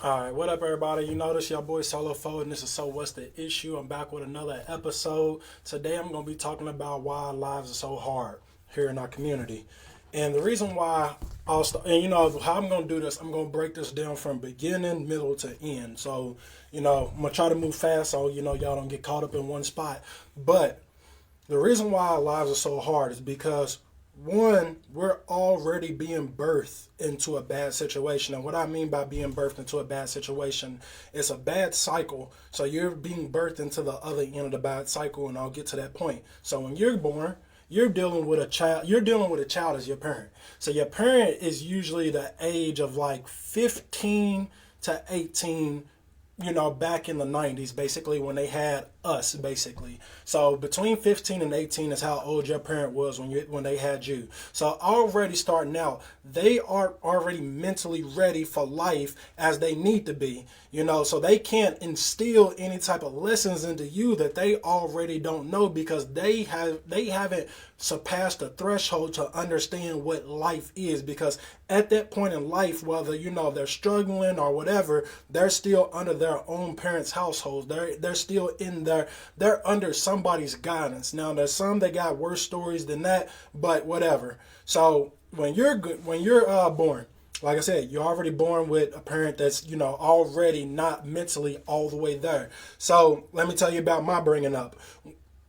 All right, what up, everybody? You know this your boy Solo Foe, and this is So What's the Issue? I'm back with another episode. Today, I'm going to be talking about why our lives are so hard here in our community, and the reason why and you know how I'm going to do this. I'm going to break this down from beginning, middle to end. So, I'm gonna try to move fast, so y'all don't get caught up in one spot. But the reason why our lives are so hard is because one, we're already being birthed into a bad situation. And what I mean by being birthed into a bad situation, it's a bad cycle. So you're being birthed into the other end of the bad cycle, and I'll get to that point. So when you're born, you're dealing with a child as your parent. So your parent is usually the age of like 15 to 18, back in the 90s, basically, when they had us, basically. So between 15 and 18 is how old your parent was when they had you. So already starting out, they are already mentally ready for life as they need to be, so they can't instill any type of lessons into you that they already don't know, because they haven't surpassed the threshold to understand what life is. Because at that point in life, whether they're struggling or whatever, they're still under their own parents' households. They're still they're under somebody's guidance. Now there's some that got worse stories than that, but whatever. So when you're born, like I said, you're already born with a parent that's already not mentally all the way there. So let me tell you about my bringing up.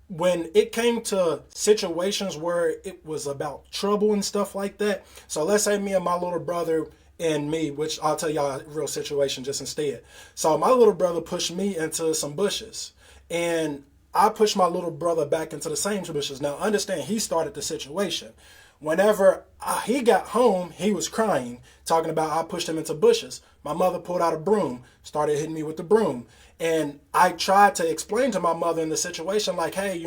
When it came to situations where it was about trouble and stuff like that, so let's say me and my little brother and me, which I'll tell y'all a real situation just instead. So my little brother pushed me into some bushes, and I pushed my little brother back into the same bushes. Now understand, he started the situation. Whenever he got home, he was crying, talking about I pushed him into bushes. My mother pulled out a broom, started hitting me with the broom. And I tried to explain to my mother in the situation, like, hey,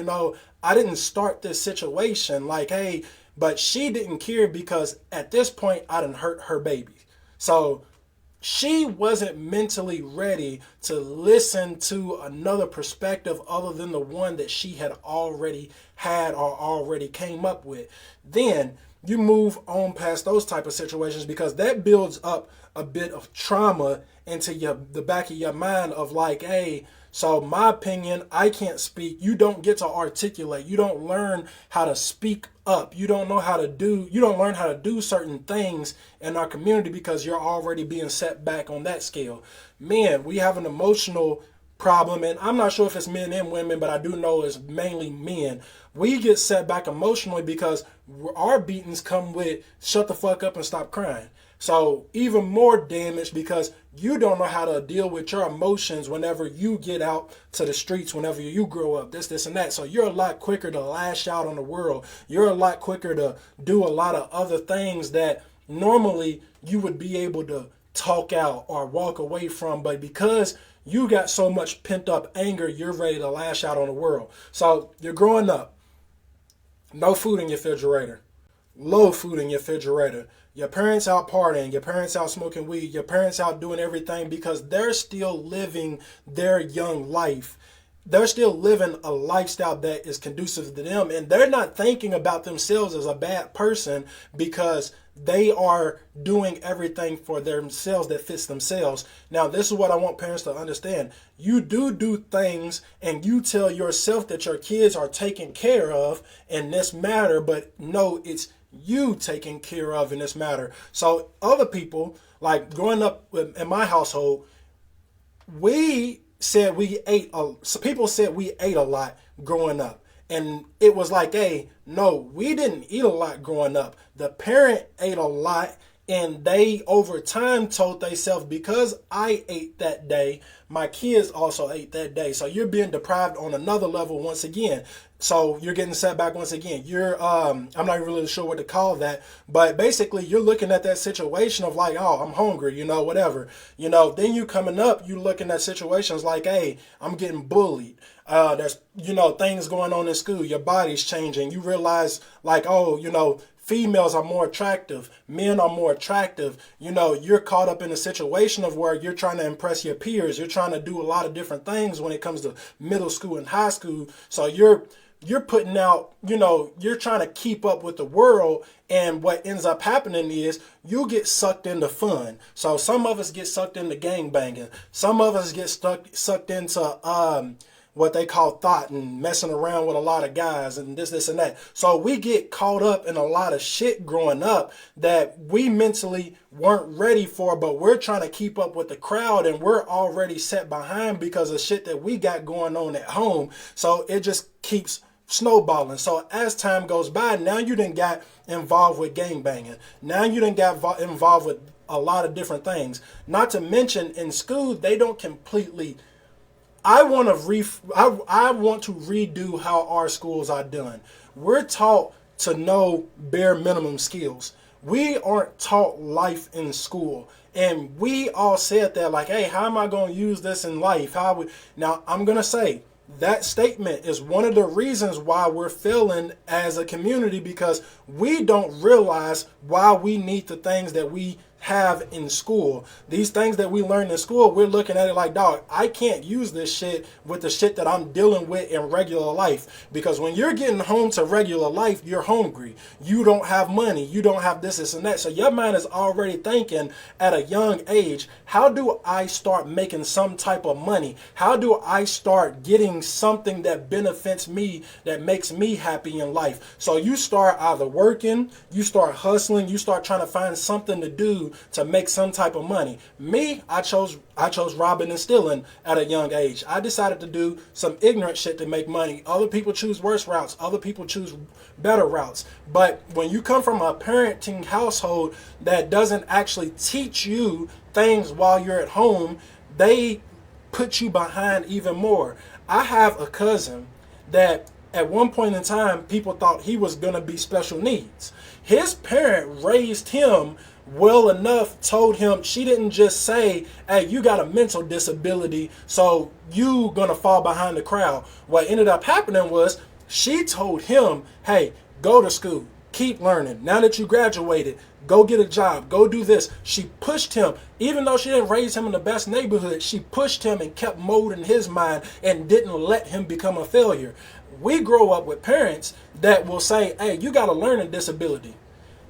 I didn't start this situation. Like, hey, but she didn't care, because at this point, I done hurt her baby. So she wasn't mentally ready to listen to another perspective other than the one that she had already had or already came up with. Then you move on past those type of situations, because that builds up a bit of trauma into the back of your mind of like, hey, so my opinion, I can't speak. You don't get to articulate. You don't learn how to speak up. You don't learn how to do certain things in our community, because you're already being set back on that scale. Men, we have an emotional problem, and I'm not sure if it's men and women, but I do know it's mainly men. We get set back emotionally because our beatings come with shut the fuck up and stop crying. So even more damage, because you don't know how to deal with your emotions whenever you get out to the streets, whenever you grow up, this, and that. So you're a lot quicker to lash out on the world. You're a lot quicker to do a lot of other things that normally you would be able to talk out or walk away from. But because you got so much pent up anger, you're ready to lash out on the world. So you're growing up. No food in your refrigerator. Low food in your refrigerator. Your parents out partying, your parents out smoking weed, your parents out doing everything because they're still living their young life. They're still living a lifestyle that is conducive to them, and they're not thinking about themselves as a bad person, because they are doing everything for themselves that fits themselves. Now, this is what I want parents to understand. You do things, and you tell yourself that your kids are taken care of in this matter, but no, it's you taken care of in this matter. So other people, like growing up in my household, people said we ate a lot growing up. And it was like, hey, no, we didn't eat a lot growing up. The parent ate a lot, and they over time told themselves, because I ate that day, my kids also ate that day. So you're being deprived on another level once again. So you're getting set back once again. I'm not really sure what to call that, but basically you're looking at that situation of like, oh, I'm hungry, whatever. Then you coming up, you looking at situations like, hey, I'm getting bullied. There's, things going on in school. Your body's changing. You realize like, oh, females are more attractive, men are more attractive. You know, you're caught up in a situation of where you're trying to impress your peers. You're trying to do a lot of different things when it comes to middle school and high school. So you're putting out, you know, you're trying to keep up with the world. And what ends up happening is you get sucked into fun. So some of us get sucked into gangbanging. Some of us get sucked into what they call thought and messing around with a lot of guys and this, and that. So we get caught up in a lot of shit growing up that we mentally weren't ready for, but we're trying to keep up with the crowd and we're already set behind because of shit that we got going on at home. So it just keeps snowballing. So as time goes by, now you done got involved with gangbanging. Now you done got involved with a lot of different things. Not to mention in school, they don't completely... I want to redo how our schools are done. We're taught to know bare minimum skills. We aren't taught life in school. And we all said that like, hey, how am I going to use this in life? Now, I'm going to say that statement is one of the reasons why we're failing as a community, because we don't realize why we need the things that we have in school. These things that we learn in school, we're looking at it like, dog, I can't use this shit with the shit that I'm dealing with in regular life. Because when you're getting home to regular life, you're hungry. You don't have money. You don't have this, and that. So your mind is already thinking at a young age, how do I start making some type of money? How do I start getting something that benefits me, that makes me happy in life? So you start either working, you start hustling, you start trying to find something to do to make some type of money. Me, I chose robbing and stealing at a young age. I decided to do some ignorant shit to make money. Other people choose worse routes. Other people choose better routes. But when you come from a parenting household that doesn't actually teach you things while you're at home, they put you behind even more. I have a cousin that at one point in time, people thought he was going to be special needs. His parent raised him well enough, told him, she didn't just say, hey, you got a mental disability, so you gonna fall behind the crowd. What ended up happening was she told him, hey, go to school, keep learning. Now that you graduated, go get a job, go do this. She pushed him. Even though she didn't raise him in the best neighborhood, she pushed him and kept molding his mind and didn't let him become a failure. We grow up with parents that will say, hey, you got a learning disability.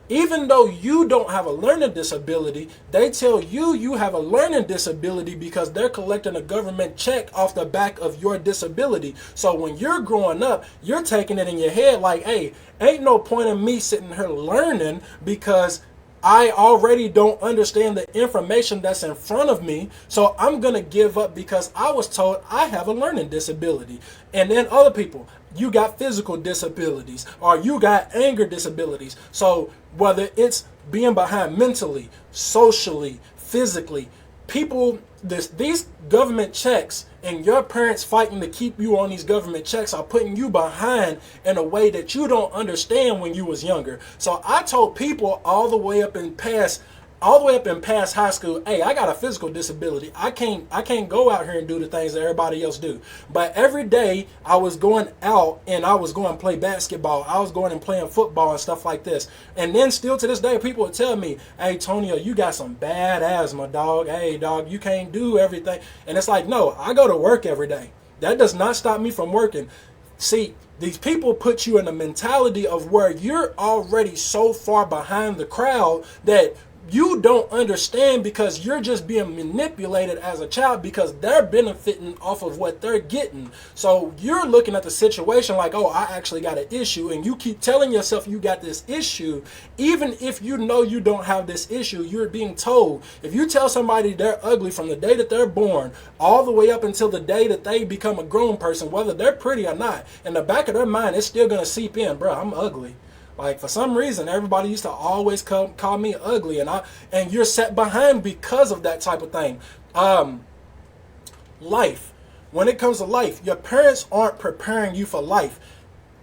Even though you don't have a learning disability, they tell you you have a learning disability because they're collecting a government check off the back of your disability. So when you're growing up, you're taking it in your head like, hey, ain't no point in me sitting here learning because I already don't understand the information that's in front of me. So I'm going to give up because I was told I have a learning disability. And then other people, you got physical disabilities or you got anger disabilities. So whether it's being behind mentally, socially, physically, people, these government checks and your parents fighting to keep you on these government checks are putting you behind in a way that you don't understand when you was younger. So I told people all the way up in past high school, hey, I got a physical disability. I can't go out here and do the things that everybody else do. But every day I was going out and I was going to play basketball. I was going and playing football and stuff like this. And then still to this day, people would tell me, hey, Tonio, you got some bad asthma, dog. Hey, dog, you can't do everything. And it's like, no, I go to work every day. That does not stop me from working. See, these people put you in a mentality of where you're already so far behind the crowd that you don't understand because you're just being manipulated as a child because they're benefiting off of what they're getting. So you're looking at the situation like, oh, I actually got an issue, and you keep telling yourself you got this issue. Even if you know you don't have this issue, you're being told. If you tell somebody they're ugly from the day that they're born all the way up until the day that they become a grown person, whether they're pretty or not, in the back of their mind, it's still going to seep in, bro, I'm ugly. Like, for some reason, everybody used to always call me ugly, and you're set behind because of that type of thing. Life. When it comes to life, your parents aren't preparing you for life.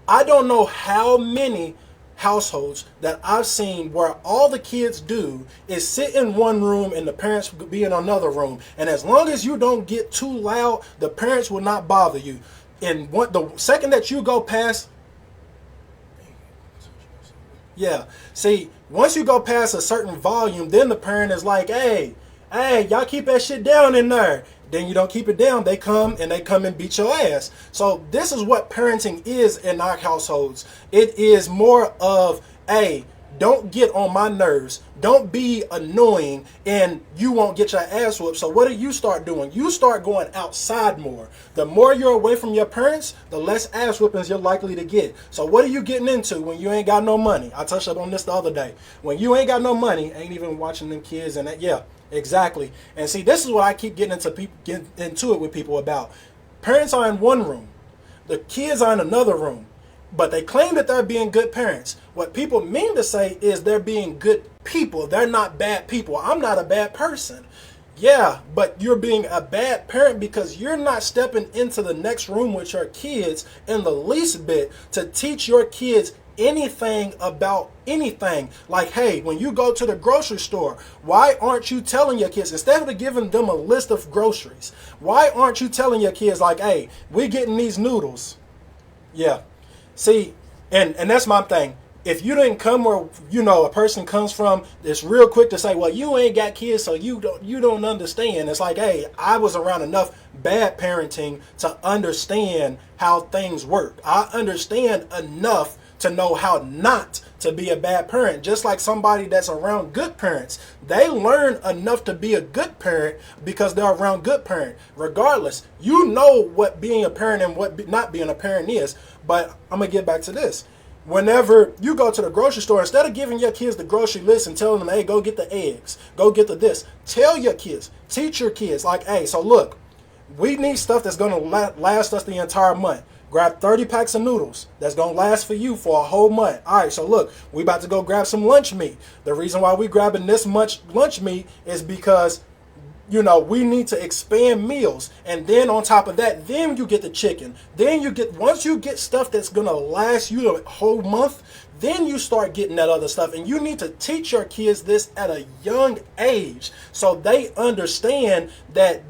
I don't know how many households that I've seen where all the kids do is sit in one room and the parents be in another room. And as long as you don't get too loud, the parents will not bother you. And the second that you go past... Yeah. See, once you go past a certain volume, then the parent is like, hey, y'all keep that shit down in there. Then you don't keep it down. They come and beat your ass. So this is what parenting is in our households. It is more of, hey, don't get on my nerves. Don't be annoying and you won't get your ass whooped. So what do you start doing? You start going outside more. The more you're away from your parents, the less ass whoopings you're likely to get. So what are you getting into when you ain't got no money? I touched up on this the other day. When you ain't got no money, ain't even watching them kids and that, yeah, exactly. And see, this is what I keep getting into it with people about. Parents are in one room. The kids are in another room. But they claim that they're being good parents. What people mean to say is they're being good people. They're not bad people. I'm not a bad person. Yeah, but you're being a bad parent because you're not stepping into the next room with your kids in the least bit to teach your kids anything about anything. Like, hey, when you go to the grocery store, why aren't you telling your kids, instead of giving them a list of groceries, why aren't you telling your kids like, hey, we're getting these noodles? Yeah. See, and that's my thing. If you didn't come where, a person comes from, it's real quick to say, well, you ain't got kids, so you don't understand. It's like, hey, I was around enough bad parenting to understand how things work. I understand enough to know how not to be a bad parent. Just like somebody that's around good parents, they learn enough to be a good parent because they're around good parent. Regardless, you know what being a parent and what not being a parent is. But I'm gonna get back to this. Whenever you go to the grocery store, instead of giving your kids the grocery list and telling them, hey, go get the eggs, go get the this, tell your kids, teach your kids, like, hey, so look, we need stuff that's gonna last us the entire month. Grab 30 packs of noodles. That's going to last for you for a whole month. All right, so look, we about to go grab some lunch meat. The reason why we grabbing this much lunch meat is because, we need to expand meals. And then on top of that, then you get the chicken. Then once you get stuff that's going to last you a whole month, then you start getting that other stuff. And you need to teach your kids this at a young age so they understand that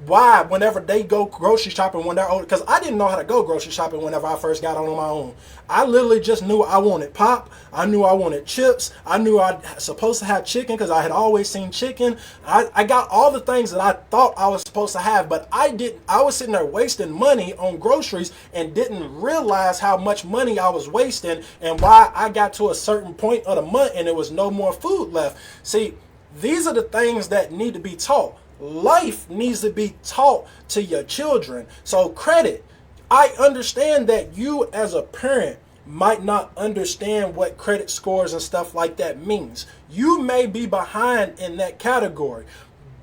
why whenever they go grocery shopping when they're older, because I didn't know how to go grocery shopping whenever I first got on my own. I literally just knew I wanted pop. I knew I wanted chips. I knew I was supposed to have chicken because I had always seen chicken. I got all the things that I thought I was supposed to have, but I didn't. I was sitting there wasting money on groceries and didn't realize how much money I was wasting and why I got to a certain point of the month and there was no more food left. See, these are the things that need to be taught. Life needs to be taught to your children. So credit. I understand that you as a parent might not understand what credit scores and stuff like that means. You may be behind in that category,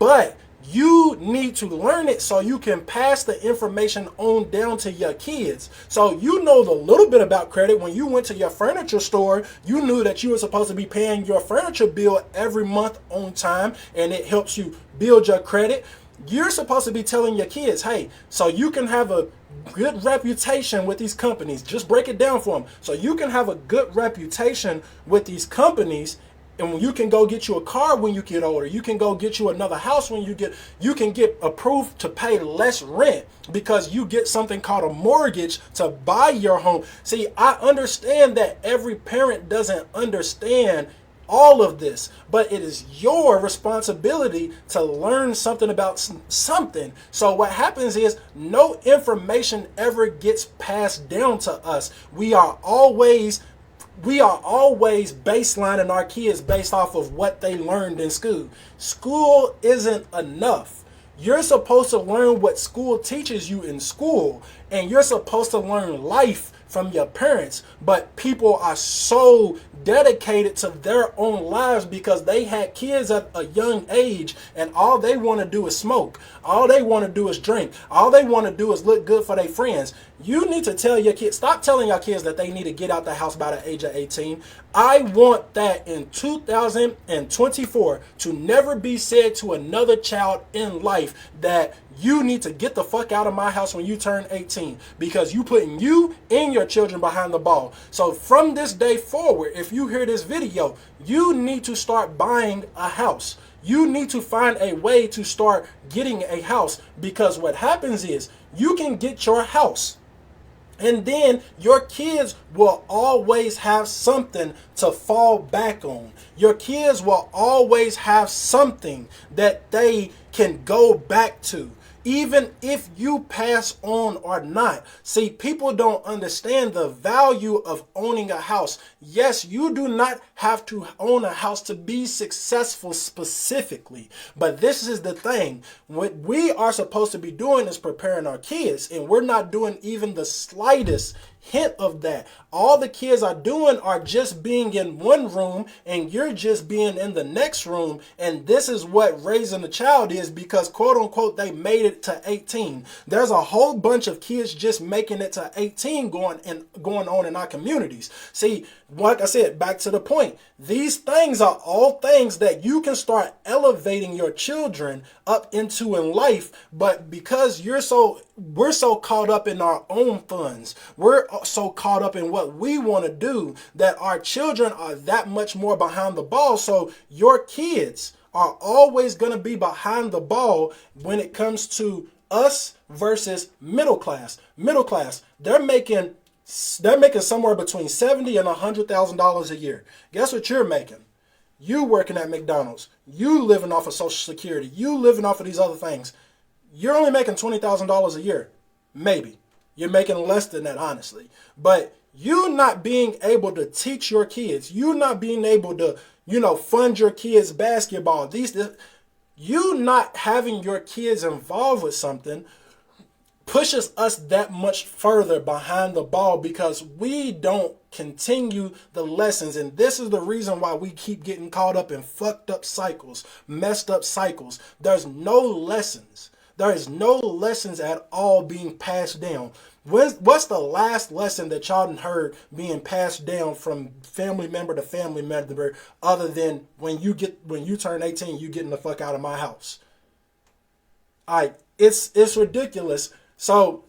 but you need to learn it so you can pass the information on down to your kids. So you know the little bit about credit. When you went to your furniture store, you knew that you were supposed to be paying your furniture bill every month on time, and it helps you build your credit. You're supposed to be telling your kids, hey, so you can have a good reputation with these companies. Just break it down for them. So you can have a good reputation with these companies. And when you can go get you a car when you get older, you can go get you another house when you can get approved to pay less rent because you get something called a mortgage to buy your home. See, I understand that every parent doesn't understand all of this, but it is your responsibility to learn something about something. So what happens is no information ever gets passed down to us. We are always baselining our kids based off of what they learned in school. School isn't enough. You're supposed to learn what school teaches you in school, and you're supposed to learn life from your parents. But people are so dedicated to their own lives because they had kids at a young age, and all they want to do is smoke. All they want to do is drink. All they want to do is look good for their friends. You need to tell your kids, stop telling your kids that they need to get out the house by the age of 18. I want that in 2024 to never be said to another child in life that you need to get the fuck out of my house when you turn 18 because you putting you and your children behind the ball. So from this day forward, if you hear this video, you need to start buying a house. You need to find a way to start getting a house because what happens is you can get your house And then your kids will always have something to fall back on. Your kids will always have something that they can go back to, even if you pass on or not. See, people don't understand the value of owning a house. Yes, you do not have to own a house to be successful specifically. But this is the thing. What we are supposed to be doing is preparing our kids, and we're not doing even the slightest hint of that. All the kids are doing are just being in one room, and you're just being in the next room. And this is what raising a child is, because quote unquote they made it to 18. There's a whole bunch of kids just making it to 18 going on in our communities. See, like I said, back to the point, these things are all things that you can start elevating your children up into in life. But because we're so caught up in our own funds, we're so caught up in what we want to do, that our children are that much more behind the ball. So your kids are always going to be behind the ball when it comes to us versus middle class. Middle class, they're making somewhere between $70,000 and $100,000 a year. Guess what you're making? You working at McDonald's. You living off of Social Security. You living off of these other things. You're only making $20,000 a year. Maybe. You're making less than that, honestly. But you not being able to teach your kids, you not being able to, fund your kids' basketball, you not having your kids involved with something pushes us that much further behind the ball, because we don't continue the lessons. And this is the reason why we keep getting caught up in fucked up cycles, messed up cycles. There's no lessons. There is no lessons at all being passed down. What's the last lesson that y'all heard being passed down from family member to family member, other than when you turn 18, you getting the fuck out of my house? It's ridiculous. So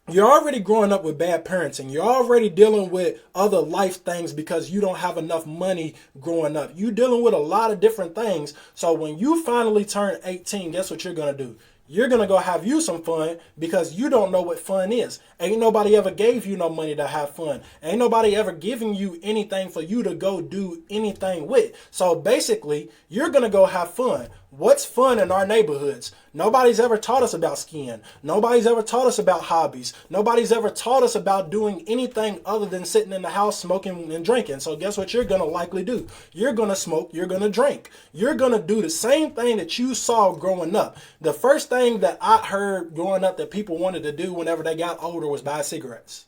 you're already growing up with bad parenting. You're already dealing with other life things because you don't have enough money growing up. You're dealing with a lot of different things. So when you finally turn 18, guess what you're going to do? You're going to go have you some fun, because you don't know what fun is. Ain't nobody ever gave you no money to have fun. Ain't nobody ever giving you anything for you to go do anything with. So basically, you're going to go have fun. What's fun in our neighborhoods? Nobody's ever taught us about skiing. Nobody's ever taught us about hobbies. Nobody's ever taught us about doing anything other than sitting in the house smoking and drinking. So guess what you're going to likely do? You're going to smoke. You're going to drink. You're going to do the same thing that you saw growing up. The first thing that I heard growing up that people wanted to do whenever they got older was buy cigarettes,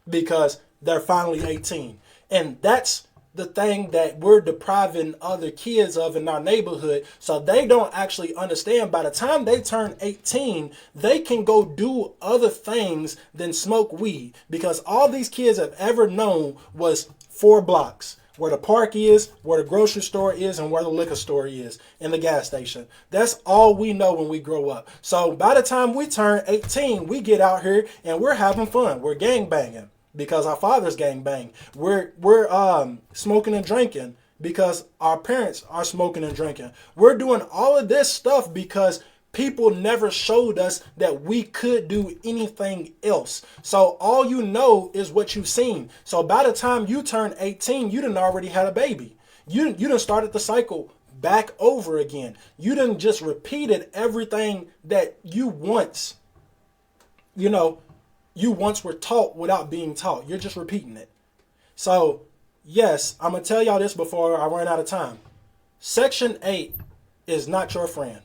because they're finally 18. And that's the thing that we're depriving other kids of in our neighborhood, so they don't actually understand by the time they turn 18, they can go do other things than smoke weed, because all these kids have ever known was 4 blocks. Where the park is, where the grocery store is, and where the liquor store is, and the gas station. That's all we know when we grow up. So by the time we turn 18, we get out here and we're having fun. We're gang banging because our fathers gang bang. We're smoking and drinking because our parents are smoking and drinking. We're doing all of this stuff because people never showed us that we could do anything else. So all you know is what you've seen. So by the time you turn 18, you done already had a baby. You done started the cycle back over again. You done just repeated everything that you once were taught without being taught. You're just repeating it. So yes, I'm going to tell y'all this before I run out of time. Section 8 is not your friend.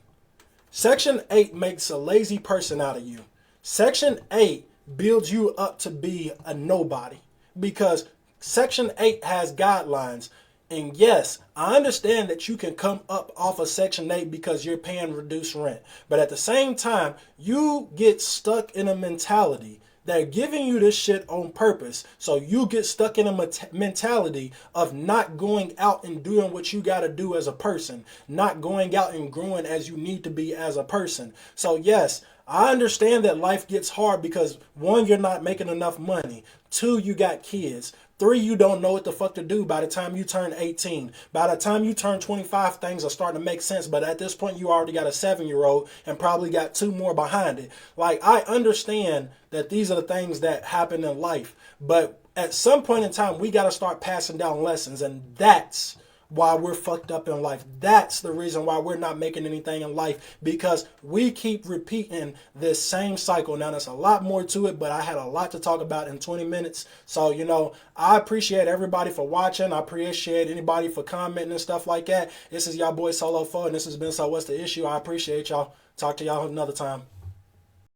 Section 8 makes a lazy person out of you. Section 8 builds you up to be a nobody, because Section 8 has guidelines. And yes, I understand that you can come up off of Section 8 because you're paying reduced rent. But at the same time, you get stuck in a mentality. They're giving you this shit on purpose. So you get stuck in a mentality of not going out and doing what you got to do as a person. Not going out and growing as you need to be as a person. So yes, I understand that life gets hard because one, you're not making enough money. Two, you got kids. Three, you don't know what the fuck to do by the time you turn 18. By the time you turn 25, things are starting to make sense. But at this point, you already got a 7-year-old and probably got two more behind it. Like, I understand that these are the things that happen in life. But at some point in time, we got to start passing down lessons. And that's why we're fucked up in life. That's the reason why we're not making anything in life, because we keep repeating this same cycle. Now, there's a lot more to it, but I had a lot to talk about in 20 minutes. So, I appreciate everybody for watching. I appreciate anybody for commenting and stuff like that. This is y'all boy Solo Fo, and this has been So What's the Issue. I appreciate y'all. Talk to y'all another time.